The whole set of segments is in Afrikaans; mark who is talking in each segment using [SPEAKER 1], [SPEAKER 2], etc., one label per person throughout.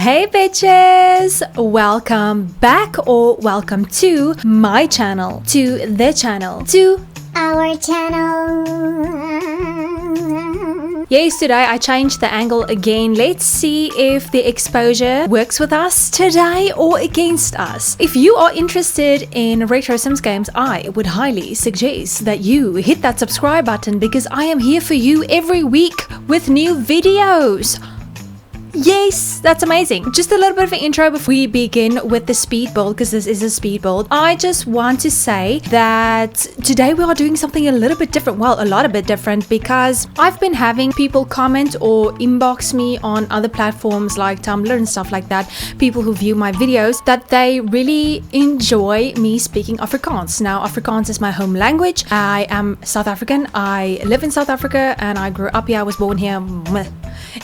[SPEAKER 1] Hey bitches! Welcome back or welcome to my channel, to the channel, to
[SPEAKER 2] our channel.
[SPEAKER 1] Yes, today I changed the angle again. Let's see if the exposure works with us today or against us. If you are interested in Retro Sims games, I would highly suggest that you hit that subscribe button because I am here for you every week with new videos. Yes, that's amazing. Just a little bit of an intro before we begin with the speed build, because this is a speed build. I just want to say that today we are doing something a little bit different. Well, a lot a bit different, because I've been having people comment or inbox me on other platforms like Tumblr and stuff like that, people who view my videos, that they really enjoy me speaking Afrikaans. Now, Afrikaans is my home language. I am South African. I live in South Africa and I grew up here. I was born here.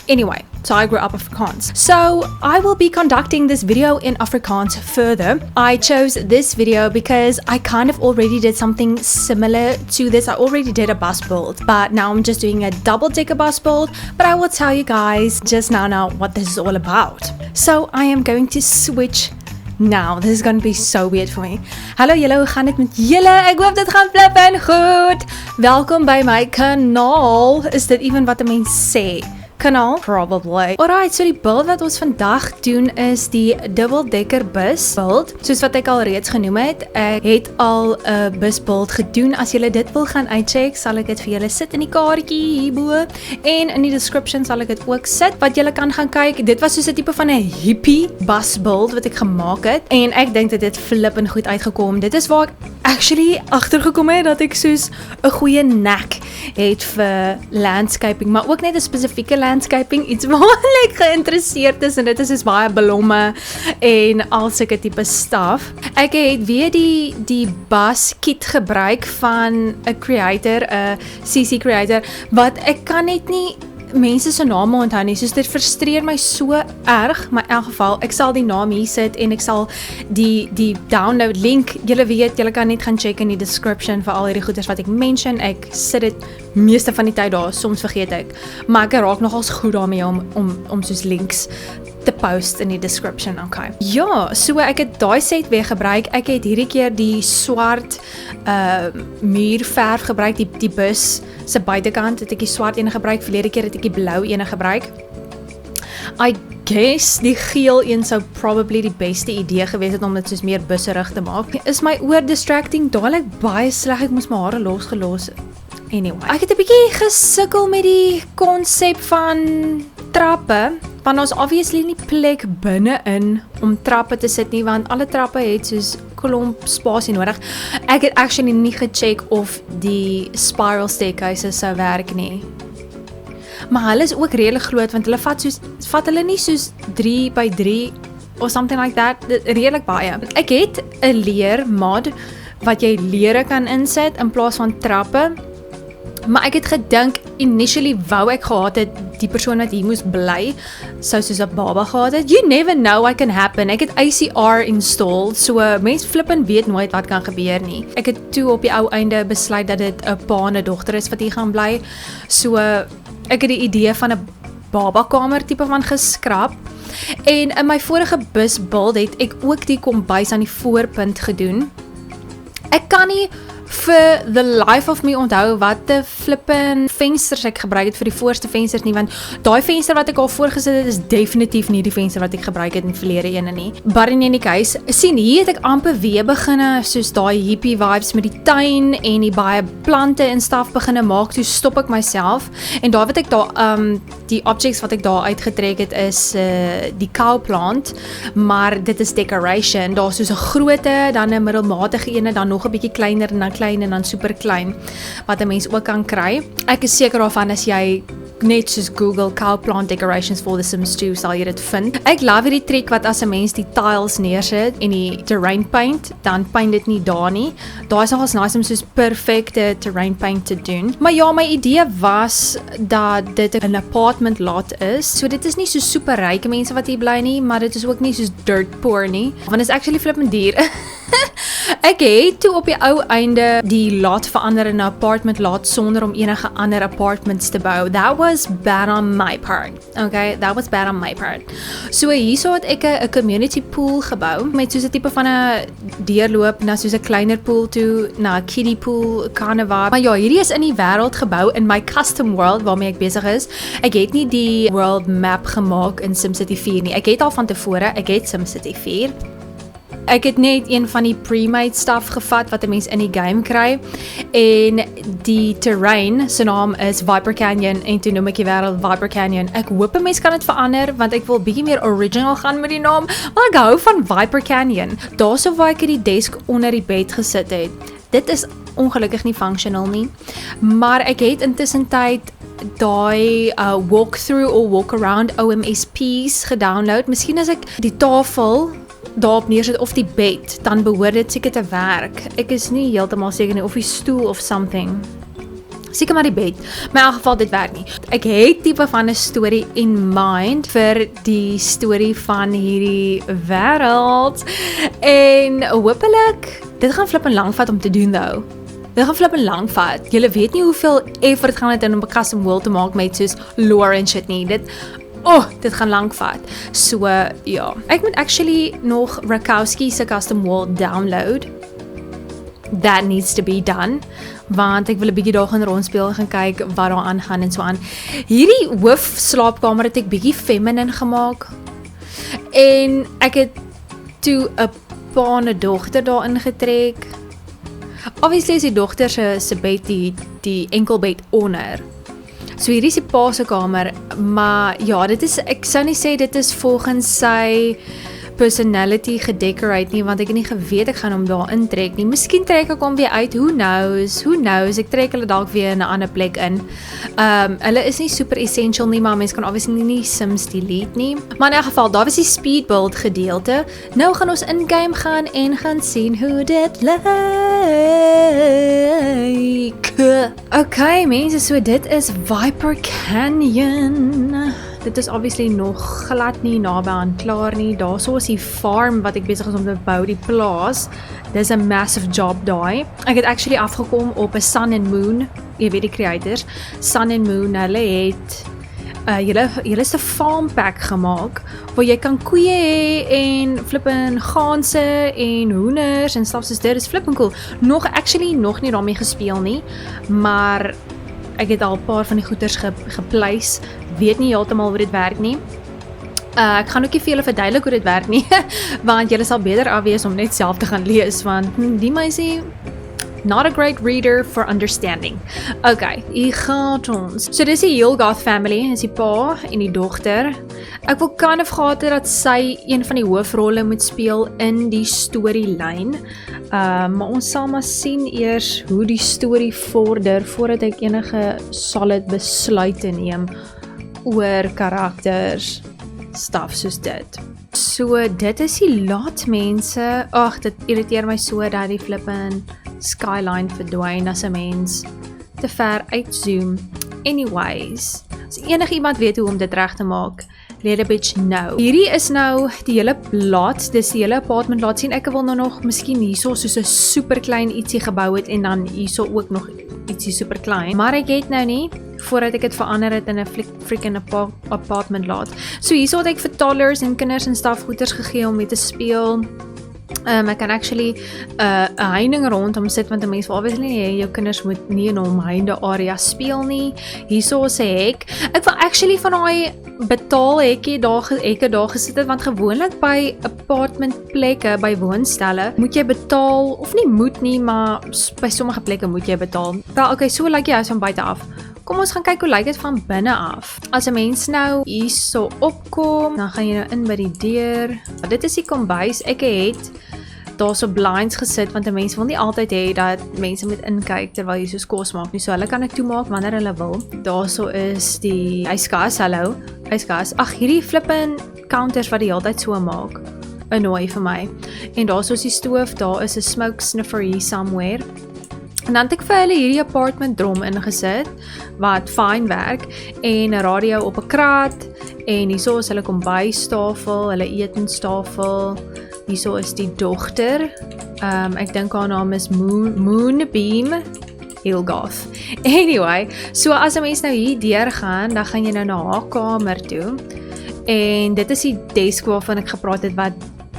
[SPEAKER 1] Anyway, so I grew up Afrikaans. So I will be conducting this video in Afrikaans further. I chose this video because I kind of already did something similar to this. I already did a bus build, but now I'm just doing a double-decker bus build. But I will tell you guys just now what this is all about. So I am going to switch now. This is going to be so weird for me. Hallo julle, hoe gaan dit met julle? Ek hoop dit gaan flip en goed. Welkom by my kanaal. Is dit even wat 'n mens sê? Kanaal? Probably. Alright, so die build wat ons vandag doen is die dubbeldekker bus build. Soos wat ek al reeds genoem het, ek het al 'n bus build gedoen. As julle dit wil gaan uitcheck, sal ek dit vir julle sit in die kaartjie hierbo en in die description sal ek dit ook sit wat julle kan gaan kyk. Dit was soos 'n tipe van 'n hippie bus build wat ek gemaak het en ek dink dat dit flippend goed uitgekom. Dit is waar ek actually agtergekom het dat ek soos 'n goeie nek het vir landscaping, maar ook net 'n spesifieke landscaping, iets waar ek geïnteresseerd is, en dit is baie blomme en al sulke tipe stuff. Ek het weer die bus kit gebruik van 'n creator, 'n CC creator, wat ek kan net nie mense se name onthou nie, soos dit frustreer my so erg, maar in elk geval, ek sal die naam hier sit en ek sal die download link, julle weet, julle kan net gaan check in die description vir al hierdie goeders wat ek mention. Ek sit dit meeste van die tyd daar, soms vergeet ek, maar ek raak nogals goed daarmee om soos links te post in die description, okay. Ja, so ek het daai set weer gebruik. Ek het hierdie keer die swart muurverf gebruik, die bus se buitekant het ek die swart ene gebruik, verlede keer het ek die blou ene gebruik. I guess die geel een sou probably die beste idee gewees het om dit soos meer busserig te maak. Is my oor distracting dadelik baie sleg, ek moes my hare losgelos. Anyway, ek het 'n bietjie gesukkel met die konsep van trappe, want ons obviously nie plek binne-in om trappe te sit nie, want alle trappe het soos klomp spasie nodig. Ek het actually nie gecheck of die spiral staircases sou werk nie. Maar hulle is ook redelik groot, want hulle vat hulle nie soos 3 by 3 or something like that, redelik baie. Ek het 'n leer mod wat jy leere kan insit in plaas van trappe. Maar ek het gedink, initially wou ek gehad het, die persoon wat hier moes bly, sou soos 'n baba gehad het. You never know what can happen. Ek het ACR installed, so mens flippend weet nooit wat kan gebeur nie. Ek het toe op die ou einde besluit dat dit 'n pa en 'n dogter is wat hier gaan bly. So ek het die idee van 'n babakamer tipe van geskrap. En in my vorige busbuild het ek ook die kombuis aan die voorpunt gedoen. Ek kan nie vir the life of me onthou wat die flippin vensters ek gebruik het vir die voorste vensters nie, want daai venster wat ek al voorgesit het is definitief nie die venster wat ek gebruik het in verlede ene nie. But in any case, sien hier het ek amper weer beginne soos daai hippie vibes met die tuin en die baie plante en stuff beginne maak. Toe stop ek myself en daar wat ek daar die objects wat ek daar uitgetrek het is die cow plant, maar dit is decoration. Daar is soos 'n groote, dan 'n middelmatige ene, dan nog 'n bietjie kleiner en dan klein en dan super klein wat 'n mens ook kan kry. Ek is seker daarvan as jy net soos Google cow plant decorations for the Sims 2 sal jy dit vind. Ek love hierdie trick wat as 'n mens die tiles neersit en die terrain paint, dan paint dit nie daar nie. Daar is nogals nice om soos perfekte terrain paint te doen. Maar ja, my idee was dat dit 'n apartment lot is. So dit is nie so super ryke mense wat hier bly nie, maar dit is ook nie soos dirt poor nie. Want dit is actually flippend duur. Ek het toe op die ou einde die lot verander in 'n apartment lot sonder om enige ander apartments te bou. That was bad on my part. Okay, that was bad on my part. So hierso het ek 'n community pool gebou met soos 'n tipe van 'n deurloop na soos 'n kleiner pool toe, na 'n kiddie pool, carnaval. Maar ja, hierdie is in die wêreld gebou in my custom world waarmee ek besig is. Ek het nie die world map gemaak in SimCity 4 nie. Ek het al van tevore, ek het SimCity 4. Ek het net een van die pre-made stuff gevat wat 'n mens in die game kry en die terrein se naam is Viper Canyon en toe noem ek die wêreld Viper Canyon. Ek hoop 'n mens kan dit verander want ek wil bietjie meer original gaan met die naam, maar ek hou van Viper Canyon. Daarso waar ek die desk onder die bed gesit het. Dit is ongelukkig nie functional nie, maar ek het intussen tyd daai walkthrough of walk around OMSP's gedownload. Miskien as ek die tafel daarop neersit of die bed, dan behoort dit seker te werk. Ek is nie heeltemal seker nie, of die stoel of something. Seker maar die bed, maar in elk geval dit werk nie. Ek het tipe van 'n story in mind vir die storie van hierdie wêreld en hopelik, dit gaan flippend lank vat om te doen though. Dit gaan flippend lank vat. Julle weet nie hoeveel effort gaan dit in om 'n custom world te maak met soos lore en shit nie. Dit gaan lank vat. So, ja. Ek moet actually nog Rakowski se custom world download. That needs to be done. Want ek wil 'n bietjie daar gaan rondspeel en gaan kyk wat daar aangaan en so aan. Hierdie hoof slaapkamer het ek bietjie feminine gemaak. En ek het toe 'n pa en 'n dogter daarin getrek. Obviously is die dogter se bed die enkelbed onder. So hier is die pa se kamer, maar ja, ek sou nie sê dit is volgens sy personality gedecorate nie, want ek het nie geweet ek gaan hom daar intrek nie. Miskien trek ek hom weer uit, who knows, ek trek hulle dalk weer in 'n ander plek in. Hulle is nie super essential nie, maar mens kan obviously nie Sims delete nie. Maar in elk geval, daar was die speed build gedeelte. Nou gaan ons in-game gaan en gaan sien hoe dit lyk. Okay mense, so dit is Viper Canyon. Dit is obviously nog glad nie naby aan klaar nie. Daarso is die farm wat ek besig is om te bou, die plaas. Dis 'n massive job daai. Ek het actually afgekom op 'n Sun and Moon. Jy weet die creators. Sun and Moon, hulle het julle is 'n farm pack gemaak waar jy kan koeie hê en flippin ganse en hoenders en stuff soos dit. Is flippin cool. Nog nie daarmee gespeel nie, maar ek het al 'n paar van die goeders gepleis. Weet nie heeltemal hoe dit werk nie. Ek gaan ook nie vir julle verduidelik hoe dit werk nie, want julle sal beter afwees om net self te gaan lees, want die meisie, not a great reader for understanding. Okay, hier gaan ons. So dis die Yulgoth family, is die pa en die dogter. Ek wil kind of gehad het dat sy een van die hoofrolle moet speel in die storylyn. Maar ons sal maar sien eers hoe die storie vorder voordat ek enige solid besluite neem oor karakters, stuff soos dit. So dit is die lot mense. Ag, dit irriteer my so dat die flippin skyline verdwyn as 'n mens te ver uitzoom. Anyways, as enigiemand weet hoe om dit reg te maak, let a bitch know. Hierdie is nou die hele lot, dis die hele apartment lot. Sien, ek wil nou nog miskien hierso soos 'n super klein ietsie gebou het en dan hierso ook nog ietsie super klein. Maar ek het nou nie voordat ek dit verander het in 'n freaking apartment lot. So hierso het ek vir toddlers en kinders en stuff goeders gegee om mee te speel. Ek kan actually 'n heining rondom sit want 'n mens wil obviously nie jou kinders moet nie in 'n omheinde area speel nie. Hierso is 'n hek. Ek wil actually van daai betaal hekke daar gesit het want gewoonlik by apartment plekke, by woonstelle, moet jy betaal of nie moet nie, maar by sommige plekke moet jy betaal. Wel, okay, so lyk die huis van buite af. Kom ons gaan kyk hoe lyk dit van binne af. As 'n mens nou hierso opkom, dan gaan jy nou in by die deur. Dit is die kombuis. Ek het daarso blinds gesit want 'n mens wil nie altyd hê dat mense moet inkyk terwyl jy so kos maak nie. So hulle kan ek toemaak wanneer hulle wil. Daarso is die yskas. Hallo. Yskas. Ag, hierdie flippin counters wat die hele tyd so maak. Annoy vir my. En daarso is die stoof. Daar is 'n smoke sniffer hier somewhere. En dan het ek vir hulle hierdie apartment drom ingesit, wat fyn werk, en 'n radio op 'n kraat, en hierso is hulle kombuistafel, hulle etenstafel, Hierso is die dogter. Ek dink haar naam is Moonbeam Hilgoth. Anyway, so as 'n mens nou hier deurgaan, dan gaan jy nou na haar kamer toe. En dit is die desk waarvan ek gepraat het wat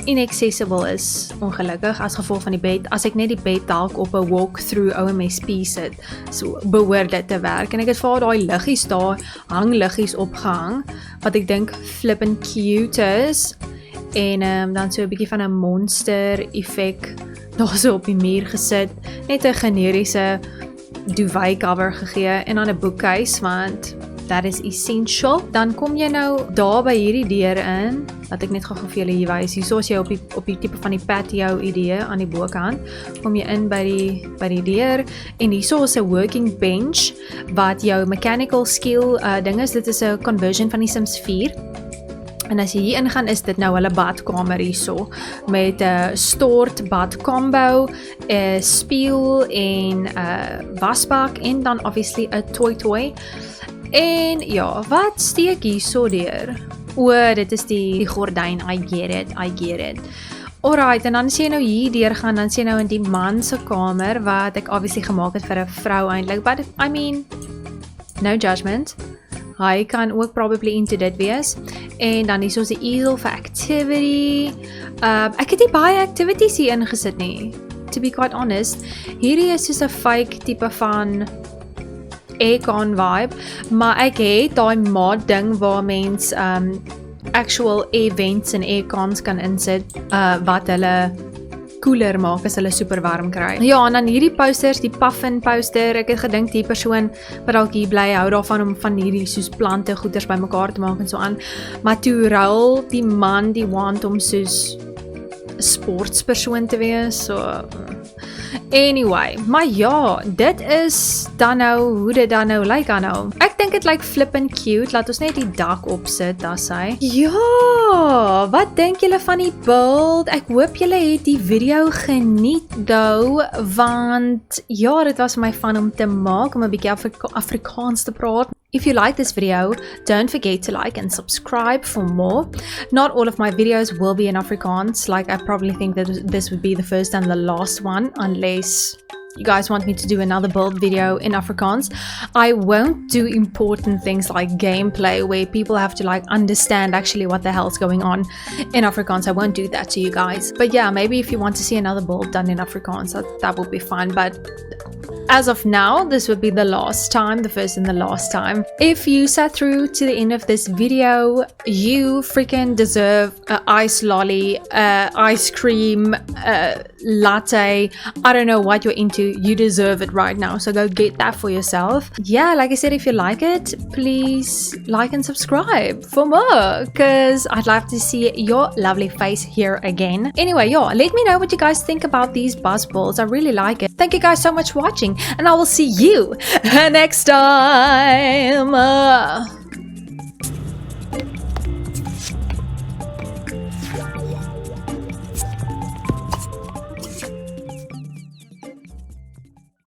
[SPEAKER 1] inaccessible is, ongelukkig, as gevolg van die bed. As ek net die bed dalk op 'n walk-through OMSP sit, so behoort dit te werk. En ek het vir haar daai liggies daar, hangliggies opgehang, wat ek dink flippin' cute is. En dan so 'n bietjie van 'n monster effek daar so op die muur gesit, net 'n generiese duvet cover gegee en dan 'n boekhuis, want that is essential. Dan kom jy nou daar by hierdie deur in, wat ek net gou vir julle hier wys. Hierso as jy op die tipe van die patio idee aan die bokant, kom jy in by die deur en hierso is 'n working bench wat jou mechanical skill ding is. Dit is 'n conversion van die Sims 4. En as jy hier ingaan, is dit nou hulle badkamer hierso met 'n stort bad combo, 'n spieël en 'n wasbak en dan obviously 'n toy. En ja, wat steek hierso deur? O, dit is die gordyn. I get it. Alright, en dan as jy nou hier deurgaan, dan sien jy nou in die man se kamer wat ek obviously gemaak het vir 'n vrou eintlik, but I mean, no judgment. Hy kan ook probably into dit wees. En dan hierso is die easel vir activity. Ek het nie baie activities hier ingesit nie, to be quite honest. Hierdie is soos 'n fake tipe van aircon vibe, maar ek het daai mod ding waar mens actual air vents en aircons kan insit wat hulle koeler maak as hulle super warm kry. Ja, en dan hierdie posters, die puffin poster, ek het gedink die persoon wat dalk hier bly hou daarvan om van hierdie soos plante goeders bymekaar te maak en so aan, maar toe ruil die man die want om soos 'n sportspersoon te wees, so anyway, maar ja, dit is dan nou hoe dit dan nou lyk aan nou. Ek dink dit lyk flippin' cute. Laat ons net die dak opsit, dis hy. Ja, wat dink julle van die beeld? Ek hoop julle het die video geniet though, want ja, dit was vir my fun om te maak, om 'n bietjie Afrikaans te praat. If you like this video, don't forget to like and subscribe for more. Not all of my videos will be in Afrikaans. Like, I probably think that this would be the first and the last one, unless you guys want me to do another build video in Afrikaans. I won't do important things like gameplay where people have to like understand actually what the hell's going on in Afrikaans. I won't do that to you guys. But yeah, maybe if you want to see another build done in Afrikaans, that would be fine. But as of now, this would be the last time, the first and the last time. If you sat through to the end of this video, you freaking deserve an ice lolly, ice cream, latte. I don't know what you're into. You deserve it right now. So go get that for yourself. Yeah, like I said, if you like it, please like and subscribe for more, because I'd love to see your lovely face here again. Anyway, yeah, let me know what you guys think about these buzz balls. I really like it. Thank you guys so much for watching, and I will see you next time.